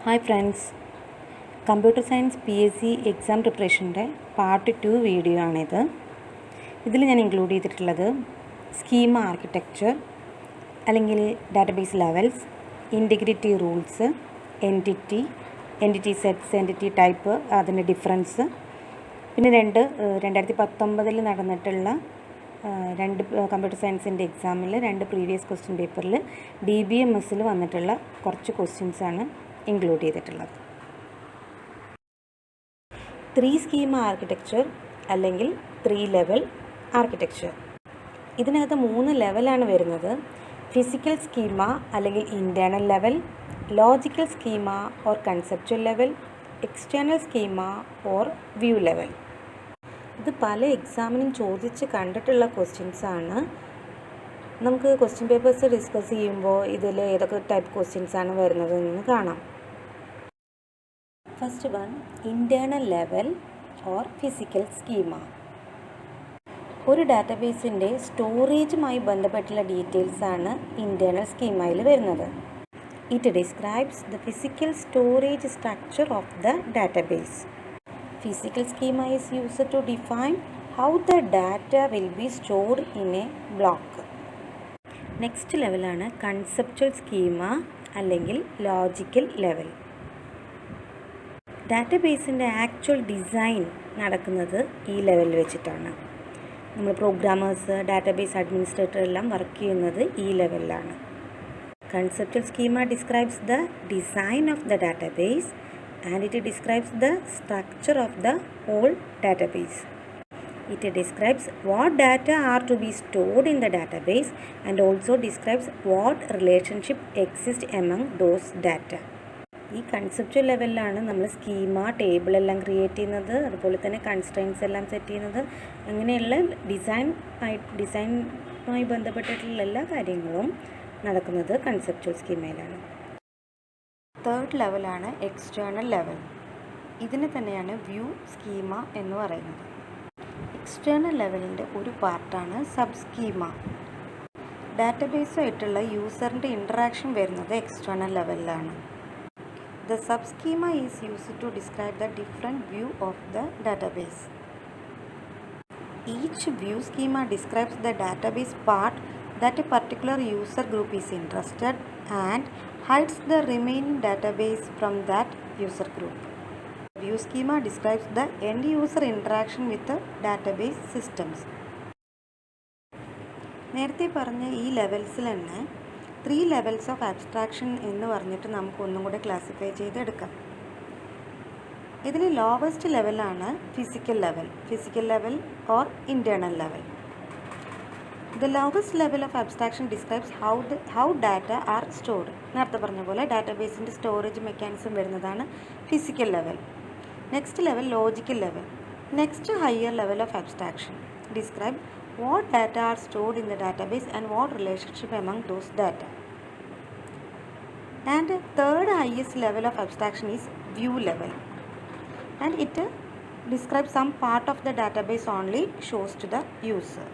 Hi friends, computer science PSC exam പ്രിപ്പറേഷൻ്റെ part 2 video ആണിത്. ഇതിൽ ഞാൻ ഇൻക്ലൂഡ് ചെയ്തിട്ടുള്ളത് സ്കീമ ആർക്കിടെക്ചർ അല്ലെങ്കിൽ database levels, integrity rules, entity sets, entity type, അതിൻ്റെ ഡിഫറൻസ്, പിന്നെ 2019 നടന്നിട്ടുള്ള രണ്ട് കമ്പ്യൂട്ടർ സയൻസിൻ്റെ എക്സാമിൽ 2 പ്രീവിയസ് ക്വസ്റ്റ്യൻ പേപ്പറിൽ DBMSൽ വന്നിട്ടുള്ള കുറച്ച് ക്വസ്റ്റ്യൻസാണ് ഇൻക്ലൂഡ് ചെയ്തിട്ടുള്ളത്. 3 സ്കീമ ആർക്കിടെക്ചർ അല്ലെങ്കിൽ 3 ലെവൽ ആർക്കിടെക്ചർ. ഇതിനകത്ത് 3 ലെവലാണ് വരുന്നത്. ഫിസിക്കൽ സ്കീമ അല്ലെങ്കിൽ internal level, logical schema or conceptual level, external schema or view level. ഇത് പല എക്സാമിനും ചോദിച്ച് കണ്ടിട്ടുള്ള ക്വസ്റ്റ്യൻസാണ്. നമുക്ക് ക്വസ്റ്റ്യൻ പേപ്പേഴ്സ് ഡിസ്കസ് ചെയ്യുമ്പോൾ ഇതിൽ ഏതൊക്കെ ടൈപ്പ് ക്വസ്റ്റ്യൻസാണ് വരുന്നതെന്ന് കാണാം. First one, internal level or physical schema. ഒരു ഡാറ്റാബേസിൻ്റെ സ്റ്റോറേജുമായി ബന്ധപ്പെട്ടുള്ള ഡീറ്റെയിൽസാണ് ഇൻറ്റേർണൽ സ്കീമയിൽ വരുന്നത്. It describes the physical storage structure of the database. Physical schema is used to define how the data will be stored in a block. Next ലെവലാണ് conceptual schema അല്ലെങ്കിൽ logical level. ഡാറ്റാബേസിൻ്റെ actual design നടക്കുന്നത് ഈ ലെവലിൽ വെച്ചിട്ടാണ്. നമ്മൾ programmers, database administrator എല്ലാം work ചെയ്യുന്നത് ഈ ലെവലിലാണ്. Conceptual schema describes the design of the database and it describes the structure of the whole database. It describes what data are to be stored in the database and also describes what relationship exists among those data. ഈ conceptual ലെവലിലാണ് നമ്മൾ schema, table എല്ലാം create ചെയ്യുന്നത്, അതുപോലെ തന്നെ constraints എല്ലാം set ചെയ്യുന്നത്. അങ്ങനെയുള്ള ഡിസൈനുമായി ബന്ധപ്പെട്ടിട്ടുള്ള എല്ലാ കാര്യങ്ങളും നടക്കുന്നത് കൺസെപ്ച്വൽ സ്കീമയിലാണ്. തേർഡ് ലെവലാണ് എക്സ്റ്റേണൽ ലെവൽ. ഇതിന് തന്നെയാണ് വ്യൂ സ്കീമ എന്ന് പറയുന്നത്. എക്സ്റ്റേണൽ ലെവലിൻ്റെ ഒരു പാർട്ടാണ് സബ് സ്കീമ. ഡാറ്റാബേസുമായിട്ടുള്ള യൂസറിൻ്റെ ഇൻറ്ററാക്ഷൻ വരുന്നത് എക്സ്റ്റേണൽ ലെവലിലാണ്. The sub schema is used to describe the different view of the database. Each view schema describes the database part that a particular user group is interested and hides the remaining database from that user group. View schema describes the end user interaction with the database systems. നേരത്തെ പറഞ്ഞ ഈ ലെവൽസിൽ തന്നെ 3 levels of abstraction എന്ന് പറഞ്ഞിട്ട് നമുക്ക് ഒന്നും കൂടെ classify ചെയ്തെടുക്കാം. ഇതിൽ ലോവസ്റ്റ് ലെവലാണ് physical level or internal level. The lowest level of abstraction describes how data are stored. നേരത്തെ പറഞ്ഞ പോലെ ഡാറ്റാബേസിൻ്റെ സ്റ്റോറേജ് മെക്കാനിസം വരുന്നതാണ് physical level. Next level logical level. Next higher level of abstraction describe what data are stored in the database and what relationship among those data. And third highest level of abstraction is view level and it describe some part of the database only shows to the user.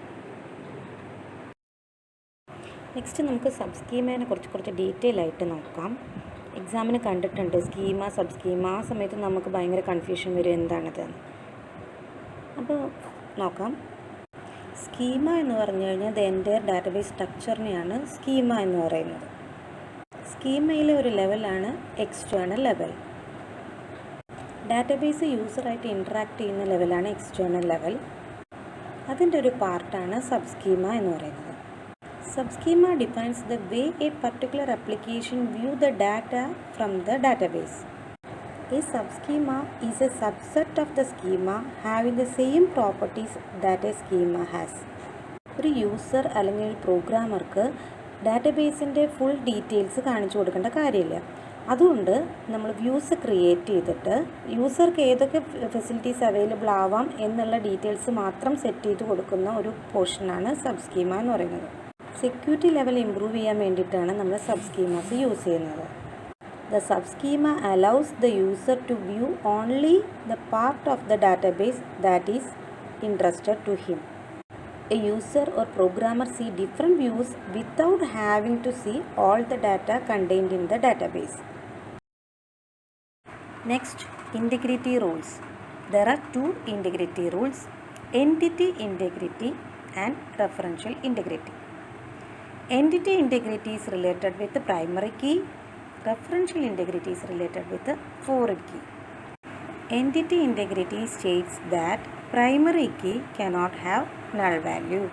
Next നമുക്ക് sub സ്കീമേനെ കുറച്ച് detail ആയിട്ട് നോക്കാം. എക്സാമിന് കണ്ടിട്ടുണ്ട് schema, sub schema. ആ സമയത്ത് നമുക്ക് ഭയങ്കര കൺഫ്യൂഷൻ വരും എന്താണത്. അപ്പോൾ നോക്കാം. സ്കീമ എന്ന് പറഞ്ഞു കഴിഞ്ഞാൽ ദ എൻ്റയർ ഡാറ്റാബേസ് സ്ട്രക്ചറിനെയാണ് സ്കീമ എന്ന് പറയുന്നത്. സ്കീമയിലെ ഒരു ലെവലാണ് എക്സ്റ്റേണൽ ലെവൽ. ഡാറ്റാബേസ് യൂസറായിട്ട് ഇൻറ്ററാക്ട് ചെയ്യുന്ന ലെവലാണ് എക്സ്റ്റേണൽ ലെവൽ. അതിൻ്റെ ഒരു പാർട്ടാണ് സബ് സ്കീമ എന്ന് പറയുന്നത്. Subschema defines the way a particular application views the data from the database. A subschema is a subset of the schema having the same properties that a schema has. ഒരു user അല്ലെങ്കിൽ ഒരു പ്രോഗ്രാമർക്ക് ഡാറ്റാബേസിൻ്റെ full details കാണിച്ചു കൊടുക്കേണ്ട കാര്യമില്ല. അതുകൊണ്ട് നമ്മൾ views create ചെയ്തിട്ട് യൂസർക്ക് ഏതൊക്കെ ഫെസിലിറ്റീസ് അവൈലബിൾ ആവാം എന്നുള്ള ഡീറ്റെയിൽസ് മാത്രം സെറ്റ് ചെയ്ത് കൊടുക്കുന്ന ഒരു പോർഷനാണ് സബ് സ്കീമ എന്ന് പറയുന്നത്. സെക്യൂരിറ്റി ലെവൽ ഇമ്പ്രൂവ് ചെയ്യാൻ വേണ്ടിയിട്ടാണ് നമ്മൾ സബ് സ്കീമാസ് യൂസ് ചെയ്യുന്നത്. The sub schema allows the user to view only the part of the database that is interested to him. A user or programmer see different views without having to see all the data contained in the database. Next, integrity rules. There are two integrity rules: entity integrity and referential integrity. Entity integrity is related with the primary key. Referential integrity is related with the foreign key. Entity integrity states that primary key cannot have null value.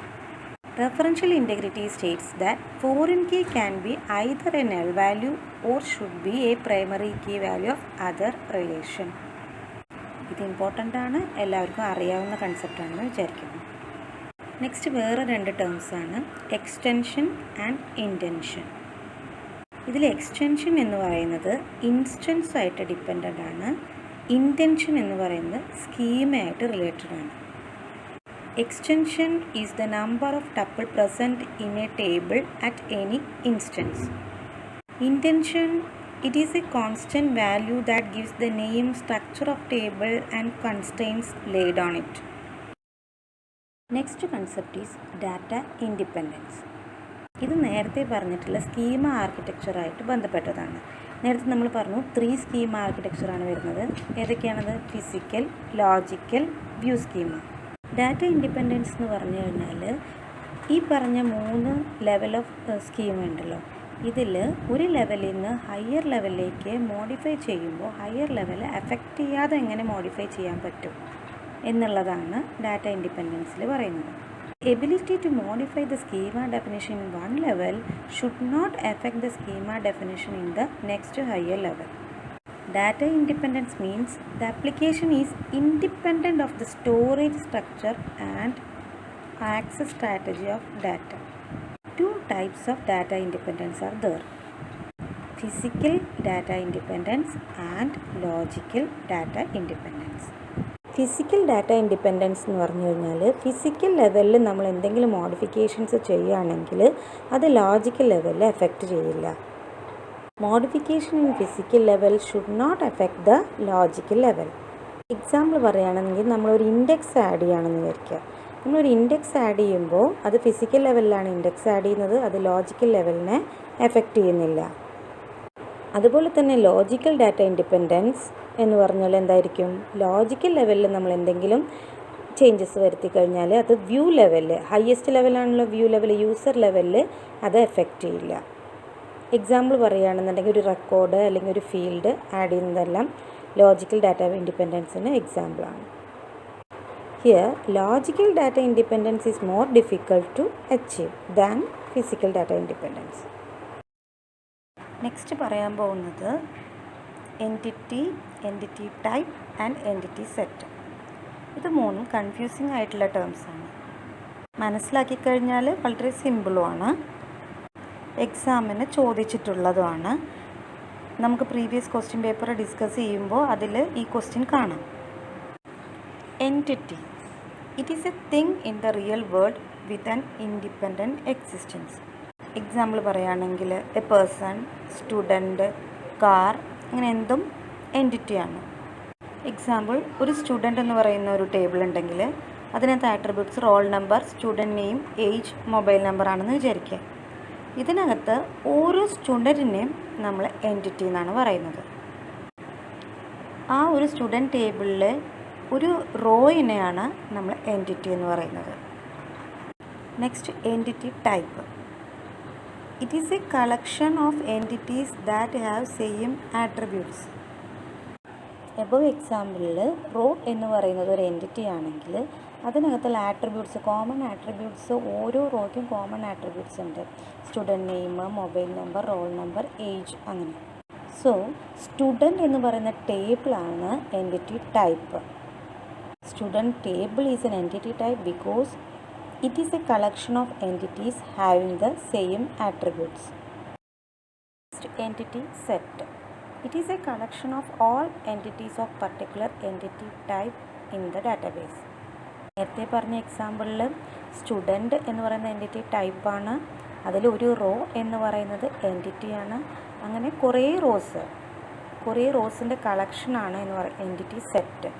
Referential integrity states that foreign key can be either a null value or should be a primary key value of other relation. ഇത് important ആണ്, എല്ലാവർക്കും അറിയാവുന്ന കൺസെപ്റ്റാണെന്ന് വിചാരിക്കുന്നു. Next വേറെ രണ്ട് ടേംസാണ് extension and intention. ഇതിൽ extension എന്ന് പറയുന്നത് ഇൻസ്റ്റൻസ് ആയിട്ട് ഡിപ്പെൻഡൻ്റ് ആണ്. ഇൻറ്റൻഷൻ എന്ന് പറയുന്നത് സ്കീമയായിട്ട് റിലേറ്റഡ് ആണ്. Extension is the number of tuple present in a table at any instance. Intention, it is a constant value that gives the name, structure of table and constraints laid on it. Next concept is data independence. ഇത് നേരത്തെ പറഞ്ഞിട്ടുള്ള schema ആർക്കിടെക്ചറായിട്ട് ബന്ധപ്പെട്ടതാണ്. നേരത്തെ നമ്മൾ പറഞ്ഞു 3 schema ആർക്കിടെക്ചറാണ് വരുന്നത്. ഏതൊക്കെയാണത്? Physical, logical, view schema. Data independence എന്ന് പറഞ്ഞു കഴിഞ്ഞാൽ ഈ പറഞ്ഞ 3 ലെവൽ ഓഫ് സ്കീം ഉണ്ടല്ലോ, ഇതിൽ ഒരു ലെവലിൽ നിന്ന് ഹയർ ലെവലിലേക്ക് മോഡിഫൈ ചെയ്യുമ്പോൾ ഹയർ ലെവൽ എഫക്റ്റ് ചെയ്യാതെ എങ്ങനെ മോഡിഫൈ ചെയ്യാൻ പറ്റും എന്നുള്ളതാണ് ഡാറ്റ ഇൻഡിപെൻഡൻസിൽ പറയുന്നത്. Ability to modify the schema definition in one level should not affect the schema definition in the next higher level. Data independence means the application is independent of the storage structure and access strategy of data. Two types of data independence are there: physical data independence and logical data independence. Physical data independence എന്ന് പറഞ്ഞു കഴിഞ്ഞാൽ physical ലെവലിൽ നമ്മൾ എന്തെങ്കിലും modifications ചെയ്യുകയാണെങ്കിൽ അത് logical ലെവലിൽ affect ചെയ്യില്ല. Modification in physical level should not affect the logical level. Example പറയുകയാണെങ്കിൽ നമ്മളൊരു ഇൻഡെക്സ് ആഡ് ചെയ്യുകയാണെന്ന് വിചാരിക്കുക. നമ്മളൊരു ഇൻഡെക്സ് ആഡ് ചെയ്യുമ്പോൾ അത് ഫിസിക്കൽ ലെവലിലാണ് ഇൻഡെക്സ് ആഡ് ചെയ്യുന്നത്, അത് ലോജിക്കൽ ലെവലിനെ എഫക്റ്റ് ചെയ്യുന്നില്ല. അതുപോലെ തന്നെ ലോജിക്കൽ ഡാറ്റ ഇൻഡിപെൻഡൻസ് എന്ന് പറഞ്ഞാൽ എന്തായിരിക്കും? ലോജിക്കൽ ലെവലിൽ നമ്മൾ എന്തെങ്കിലും ചേഞ്ചസ് വരുത്തി കഴിഞ്ഞാൽ അത് വ്യൂ ലെവലിൽ, ഹയസ്റ്റ് ലെവലാണല്ലോ വ്യൂ ലെവൽ, യൂസർ ലെവലിൽ അത് എഫക്റ്റ് ചെയ്യില്ല. എക്സാമ്പിൾ പറയുകയാണെന്നുണ്ടെങ്കിൽ ഒരു റെക്കോർഡ് അല്ലെങ്കിൽ ഒരു ഫീൽഡ് ആഡ് ചെയ്യുന്നതെല്ലാം ലോജിക്കൽ ഡാറ്റ ഇൻഡിപെൻഡൻസിന് എക്സാമ്പിളാണ്. Here logical data independence is more difficult to achieve than physical data independence. Next പറയാൻ പോകുന്നത് entity, entity type and entity set. ഇത് മൂന്നും കൺഫ്യൂസിങ് ആയിട്ടുള്ള ടേംസാണ്. മനസ്സിലാക്കി കഴിഞ്ഞാൽ വളരെ സിമ്പിളുമാണ്, എക്സാമിന് ചോദിച്ചിട്ടുള്ളതുമാണ്. നമുക്ക് പ്രീവിയസ് ക്വസ്റ്റ്യൻ പേപ്പർ ഡിസ്കസ് ചെയ്യുമ്പോൾ അതിൽ ഈ ക്വസ്റ്റ്യൻ കാണാം. Entity, it is A thing in the real world with an independent existence. Example പറയുകയാണെങ്കിൽ എ പേഴ്സൺ, സ്റ്റുഡൻറ്റ്, കാർ, അങ്ങനെ എന്തും എൻറ്റിറ്റിയാണ്. എക്സാമ്പിൾ, ഒരു സ്റ്റുഡൻറ്റ് എന്ന് പറയുന്ന ഒരു ടേബിൾ ഉണ്ടെങ്കിൽ അതിനകത്ത് attributes roll number, student name, age, mobile number ആണെന്ന് വിചാരിക്കുക. ഇതിനകത്ത് ഓരോ സ്റ്റുഡൻറ്റിനെയും നമ്മൾ എൻറ്റിറ്റി എന്നാണ് പറയുന്നത്. ആ ഒരു സ്റ്റുഡൻറ്റ് ടേബിളിൽ ഒരു റോയിനെയാണ് നമ്മൾ എൻറ്റിറ്റി എന്ന് പറയുന്നത്. Next entity type. It is a collection of entities that have same attributes. Above എക്സാമ്പിളിൽ റോ എന്ന് പറയുന്നത് ഒരു എൻറ്റിറ്റി ആണെങ്കിൽ അതിനകത്തുള്ള ആട്രിബ്യൂട്ട്സ്, കോമൺ ആട്രിബ്യൂട്ട്സ്, ഓരോ റോയ്ക്കും കോമൺ ആട്രിബ്യൂട്ട്സ് ഉണ്ട്. Student name, mobile number, roll number, age, അങ്ങനെ. സോ സ്റ്റുഡൻറ്റ് എന്ന് പറയുന്ന ടേബിളാണ് entity type. Student table is an entity type because it is a collection of entities having the same attributes. Entity set. It is a collection of all entities of particular entity type in the database. നേരത്തെ പറഞ്ഞ എക്സാമ്പിളിൽ student എന്ന് പറയുന്ന entity ടൈപ്പാണ്, അതിൽ ഒരു raw എന്ന് പറയുന്നത് എൻറ്റിറ്റിയാണ്. അങ്ങനെ കുറേ റോസിൻ്റെ കളക്ഷനാണ് എന്ന് പറയുന്നത് entity set.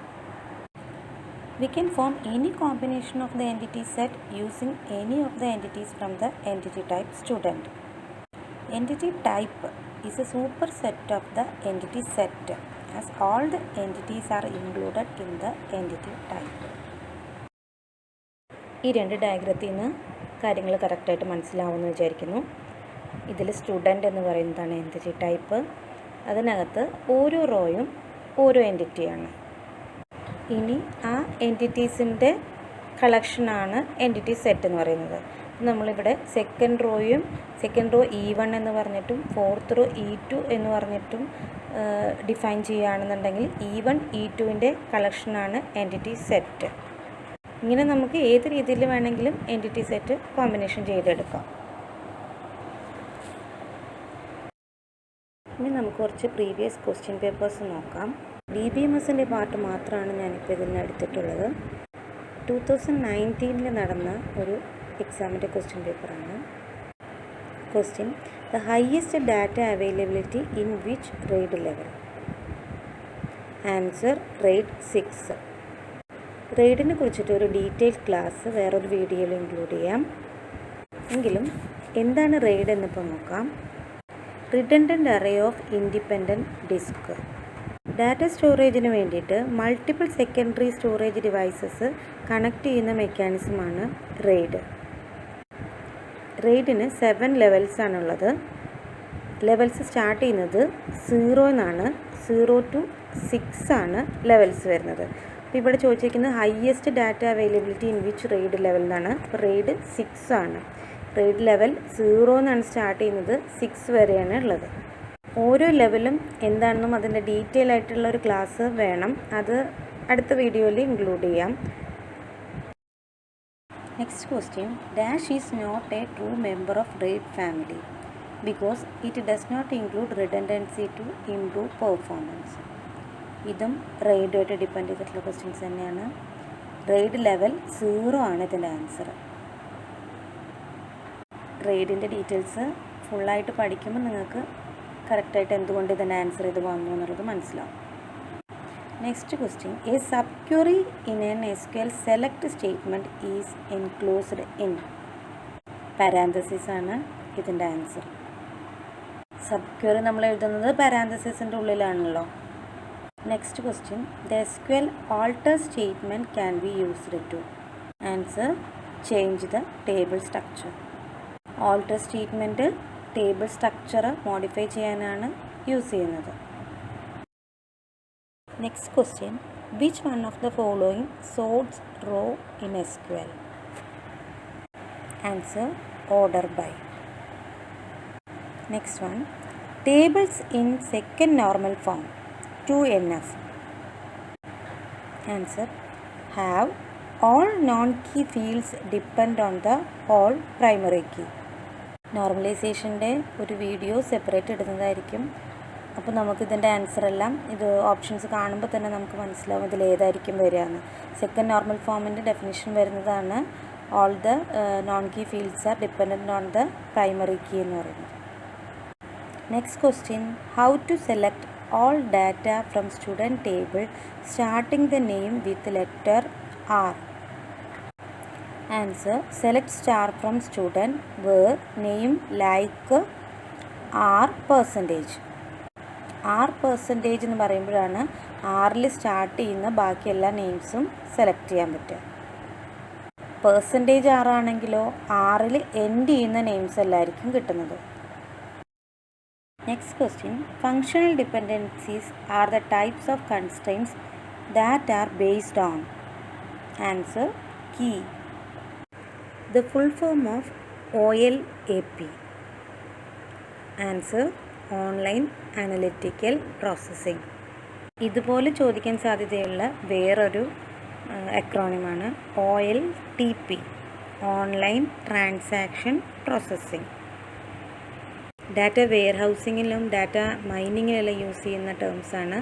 We can form any combination of the entity set using any of the entities from the entity type student. Entity type is a superset of the entity set. as all the entities are included in the entity type. ഈ രണ്ട് ഡയഗ്രത്തിൽ നിന്ന് കാര്യങ്ങൾ കറക്റ്റായിട്ട് മനസ്സിലാവുമെന്ന് വിചാരിക്കുന്നു. ഇതിൽ student എന്ന് പറയുന്നതാണ് entity type. അതിനകത്ത് ഓരോ റോയും ഓരോ എൻറ്റിറ്റിയാണ്. ഇനി ആ എൻറ്റിറ്റീസിൻ്റെ കളക്ഷനാണ് എൻറ്റിറ്റി സെറ്റ് എന്ന് പറയുന്നത്. നമ്മളിവിടെ സെക്കൻഡ് റോ E1 എന്ന് പറഞ്ഞിട്ടും ഫോർത്ത് റോ E2 എന്ന് പറഞ്ഞിട്ടും ഡിഫൈൻ ചെയ്യുകയാണെന്നുണ്ടെങ്കിൽ E1 E2ൻ്റെ കളക്ഷനാണ് എൻറ്റിറ്റി സെറ്റ്. ഇങ്ങനെ നമുക്ക് ഏത് രീതിയിൽ വേണമെങ്കിലും എൻറ്റിറ്റി സെറ്റ് കോമ്പിനേഷൻ ചെയ്തെടുക്കാം. ഇനി നമുക്ക് കുറച്ച് പ്രീവിയസ് ക്വസ്റ്റ്യൻ പേപ്പേഴ്സ് നോക്കാം. DBMSൻ്റെ പാർട്ട് മാത്രമാണ് ഞാനിപ്പോൾ ഇതിൽ നിന്ന് എടുത്തിട്ടുള്ളത്. 2019 നടന്ന ഒരു എക്സാമിൻ്റെ ക്വസ്റ്റ്യൻ പേപ്പറാണ്. Question: the highest data availability in which raid level? Answer: raid 6. റെയ്ഡിനെ കുറിച്ചിട്ട് ഒരു ഡീറ്റെയിൽ ക്ലാസ് വേറൊരു വീഡിയോയിൽ ഇൻക്ലൂഡ് ചെയ്യാം. എങ്കിലും എന്താണ് റെയ്ഡ് എന്നിപ്പോൾ നോക്കാം. Redundant array of independent disk. Data സ്റ്റോറേജിന് വേണ്ടിയിട്ട് multiple secondary storage devices connect ചെയ്യുന്ന മെക്കാനിസമാണ് റെയ്ഡ്. റെയ്ഡിന് 7 ലെവൽസാണുള്ളത്. ലെവൽസ് സ്റ്റാർട്ട് ചെയ്യുന്നത് 0 എന്നാണ്. 0 to 6 ആണ് ലെവൽസ് വരുന്നത്. അപ്പോൾ ഇവിടെ ചോദിച്ചിരിക്കുന്നത് highest data availability in which raid level എന്നാണ്. അപ്പോൾ റെയ്ഡ് 6 ആണ്. റെയ്ഡ് ലെവൽ 0 എന്നാണ് സ്റ്റാർട്ട് ചെയ്യുന്നത്, 6 വരെയാണ് ഉള്ളത്. ഓരോ ലെവലും എന്താണെന്നും അതിൻ്റെ ഡീറ്റെയിൽ ആയിട്ടുള്ള ഒരു ക്ലാസ് വേണം. അത് അടുത്ത വീഡിയോയിൽ ഇൻക്ലൂഡ് ചെയ്യാം. Next question: dash is not a true member of RAID family because it does not include redundancy to improve performance. ഇതും റെയ്ഡുമായിട്ട് ഡിപ്പെൻഡ് ചെയ്തിട്ടുള്ള ക്വസ്റ്റ്യൻസ് തന്നെയാണ്. റെയ്ഡ് ലെവൽ 0 ആണ് ഇതിൻ്റെ ആൻസർ. റെയ്ഡിൻ്റെ ഡീറ്റെയിൽസ് ഫുള്ളായിട്ട് പഠിക്കുമ്പോൾ നിങ്ങൾക്ക് കറക്റ്റായിട്ട് എന്തുകൊണ്ട് ഇതിൻ്റെ ആൻസർ ഇത് വന്നു എന്നുള്ളത് മനസ്സിലാവും. Next question: a subquery in an SQL select statement is enclosed in. Parenthesis ആണ് ഇതിൻ്റെ ആൻസർ. സബ് ക്വറി നമ്മൾ എഴുതുന്നത് പാരാന്തസിസിൻ്റെ ഉള്ളിലാണല്ലോ. Next question: the SQL alter statement can be used to. Answer: change the table structure. Alter statement table structure modify ചെയ്യാനാണ് use ചെയ്യുന്നത്. Next question: which one of the following sorts row in SQL? Answer: order by. Next one: tables in second normal form 2NF. Answer: have all non-key fields depend on the all primary key. നോർമലൈസേഷൻ്റെ ഒരു video separate ഇടുന്നതായിരിക്കും. അപ്പോൾ നമുക്കിതിൻ്റെ answer എല്ലാം ഇത് options കാണുമ്പോൾ തന്നെ നമുക്ക് മനസ്സിലാവും ഇതിൽ ഏതായിരിക്കും വരികയെന്ന്. സെക്കൻഡ് നോർമൽ ഫോമിൻ്റെ ഡെഫിനിഷൻ വരുന്നതാണ് all the non key fields are dependent on the primary key എന്ന് പറയുന്നത്. Next question: how to select all data from student table starting the name with letter R? Answer: select star from student where name like R%. R% എന്ന് പറയുമ്പോഴാണ് ആറിൽ start ചെയ്യുന്ന ബാക്കി എല്ലാ നെയിംസും select ചെയ്യാൻ പറ്റുക. പെർസെൻറ്റേജ് ആറാണെങ്കിലോ ആറിൽ എൻഡ് ചെയ്യുന്ന നെയിംസ് എല്ലായിരിക്കും കിട്ടുന്നത്. Next question: functional dependencies are the types of constraints that are based on. Answer: key. The full form of OLAP. Answer: online analytical processing. ഇതുപോലെ ചോദിക്കാൻ സാധ്യതയുള്ള വേറൊരു അക്രോണിമാണ് OLTP, online transaction processing. Data വെയർ ഹൗസിങ്ങിലും data മൈനിങ്ങിലെല്ലാം use ചെയ്യുന്ന ടേംസാണ്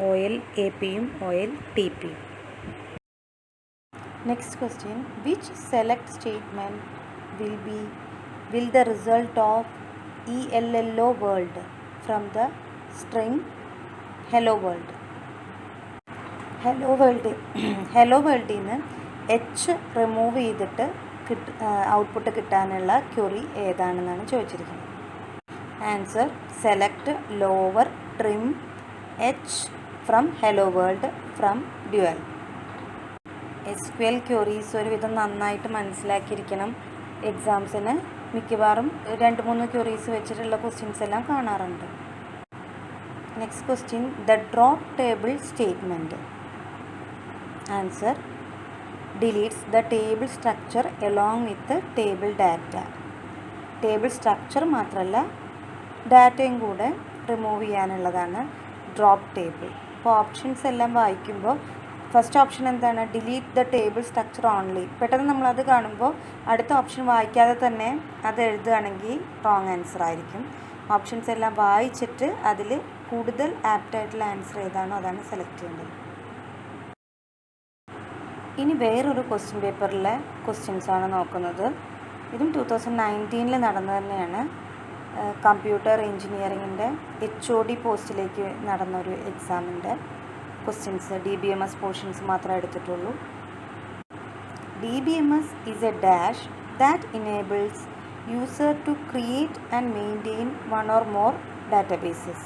OLAPയും OLTPയും. Next question: which select statement will the result of ELLO world from the string hello world? ഹലോ വേൾഡിൽ നിന്ന് H റിമൂവ് ചെയ്തിട്ട് ഔട്ട്പുട്ട് കിട്ടാനുള്ള ക്വറി ഏതാണെന്നാണ് ചോദിച്ചിരിക്കുന്നത്. Answer: select lower trim H from hello world from dual. SQL queries ഒരുവിധം നന്നായിട്ട് മനസ്സിലാക്കിയിരിക്കണം. എക്സാംസിന് മിക്കവാറും 2-3 ക്വറീസ് വെച്ചിട്ടുള്ള ക്വസ്റ്റ്യൻസ് എല്ലാം കാണാറുണ്ട്. Next question, the drop table statement. Answer, deletes the table structure along with table data. Table structure മാത്രമല്ല ഡാറ്റയും കൂടെ റിമൂവ് ചെയ്യാനുള്ളതാണ് ഡ്രോപ്പ് ടേബിൾ. അപ്പോൾ ഓപ്ഷൻസ് എല്ലാം വായിക്കുമ്പോൾ ഫസ്റ്റ് ഓപ്ഷൻ എന്താണ്? Delete the table structure only. പെട്ടെന്ന് നമ്മളത് കാണുമ്പോൾ അടുത്ത ഓപ്ഷൻ വായിക്കാതെ തന്നെ അത് എഴുതുകയാണെങ്കിൽ റോങ് ആൻസർ ആയിരിക്കും. ഓപ്ഷൻസ് എല്ലാം വായിച്ചിട്ട് അതിൽ കൂടുതൽ ആപ്റ്റായിട്ടുള്ള ആൻസർ ഏതാണോ അതാണ് സെലക്ട് ചെയ്യേണ്ടത്. ഇനി വേറൊരു ക്വസ്റ്റ്യൻ പേപ്പറിലെ ക്വസ്റ്റ്യൻസാണ് നോക്കുന്നത്. ഇതും 2019 നടന്നു തന്നെയാണ്. കമ്പ്യൂട്ടർ എഞ്ചിനീയറിങ്ങിൻ്റെ HOD പോസ്റ്റിലേക്ക് നടന്നൊരു എക്സാമിൻ്റെ ക്വസ്റ്റ്യൻസ്. DBMS പോർഷൻസ് മാത്രമേ എടുത്തിട്ടുള്ളൂ. DBMS is a dash that enables user to create and maintain one or more databases.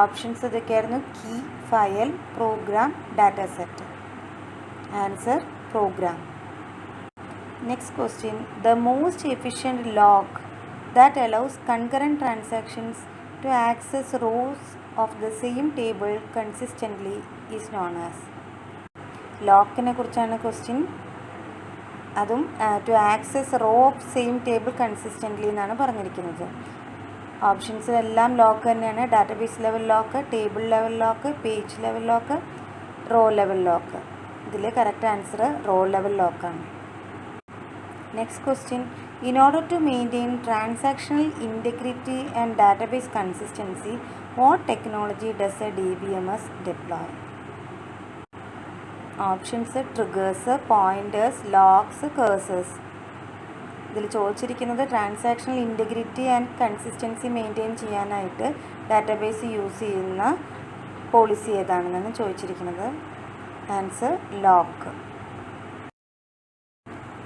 Options ഇതൊക്കെയായിരുന്നു: key, file, program, data set. Answer, program. Next question, the most efficient lock that allows concurrent transactions to access rows of the same table consistently is known as. ലോക്കിനെ കുറിച്ചാണ് question. അതും to access row of same table consistently എന്നാണ് പറഞ്ഞിരിക്കുന്നത്. Options എല്ലാം lock തന്നെയാണ്. Database level lock, table level lock, page level lock, row level lock. ഇതിൽ correct answer row level ലോക്കാണ്. Next question, in order to maintain transactional integrity and database consistency, what technology does a DBMS deploy? Options: triggers, pointers, locks, cursors. ഇതിൽ ചോദിച്ചിരിക്കുന്നത് transactional integrity and consistency maintain ചെയ്യാനായിട്ട് database use ചെയ്യുന്ന policy ഏതാണെന്നാണ് ചോദിച്ചിരിക്കുന്നത്. Answer, lock.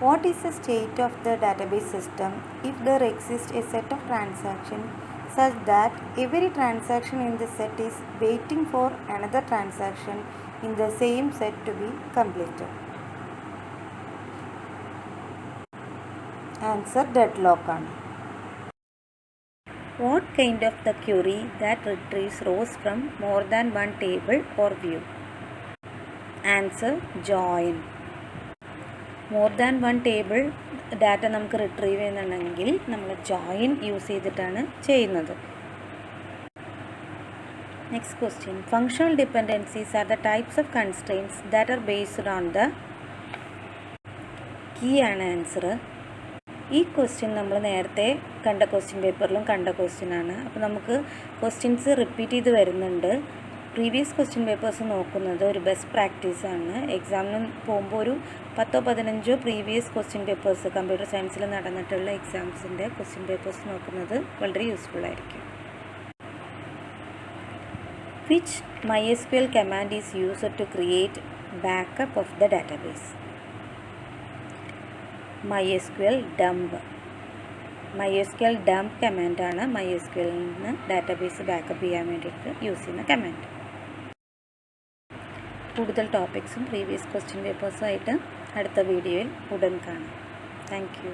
What is the state of the database system if there exists a set of transactions such that every transaction in the set is waiting for another transaction in the same set to be completed? Answer, deadlock ആണ്. What kind of the query that retrieves rows from more than one table or view? Answer, join. More than one table data നമുക്ക് retrieve ചെയ്യുന്നുണ്ടെങ്കിൽ നമ്മൾ join use ചെയ്തിട്ടാണ് ചെയ്യുന്നത്. Next question, functional dependencies are the types of constraints that are based on the key ആണ് answer. ഈ question നമ്മൾ നേരത്തെ കണ്ട ക്വസ്റ്റ്യൻ പേപ്പറിലും കണ്ട ക്വസ്റ്റ്യൻ ആണ്. അപ്പോൾ നമുക്ക് ക്വസ്റ്റ്യൻസ് റിപ്പീറ്റ് ചെയ്ത് വരുന്നുണ്ട്. പ്രീവിയസ് ക്വസ്റ്റ്യൻ പേപ്പേഴ്സ് നോക്കുന്നത് ഒരു ബെസ്റ്റ് പ്രാക്ടീസാണ്. എക്സാമിന് പോകുമ്പോൾ ഒരു 10-15 പ്രീവിയസ് ക്വസ്റ്റ്യൻ പേപ്പേഴ്സ് കമ്പ്യൂട്ടർ സയൻസിൽ നടന്നിട്ടുള്ള എക്സാംസിൻ്റെ ക്വസ്റ്റ്യൻ പേപ്പേഴ്സ് നോക്കുന്നത് വളരെ യൂസ്ഫുൾ ആയിരിക്കും. Which MySQL command is used to create backup of the database? MySQL dump. MySQL dump കമാൻഡാണ് MySQLിൽ നിന്ന് ഡാറ്റാബേസ് ബാക്കപ്പ് ചെയ്യാൻ വേണ്ടിയിട്ട് യൂസ് ചെയ്യുന്ന കമാൻഡ്. കൂടുതൽ ടോപ്പിക്സും പ്രീവിയസ് ക്വസ്റ്റ്യൻ പേപ്പേഴ്സുമായിട്ട് അടുത്ത വീഡിയോയിൽ ഉടൻ കാണാം. Thank you.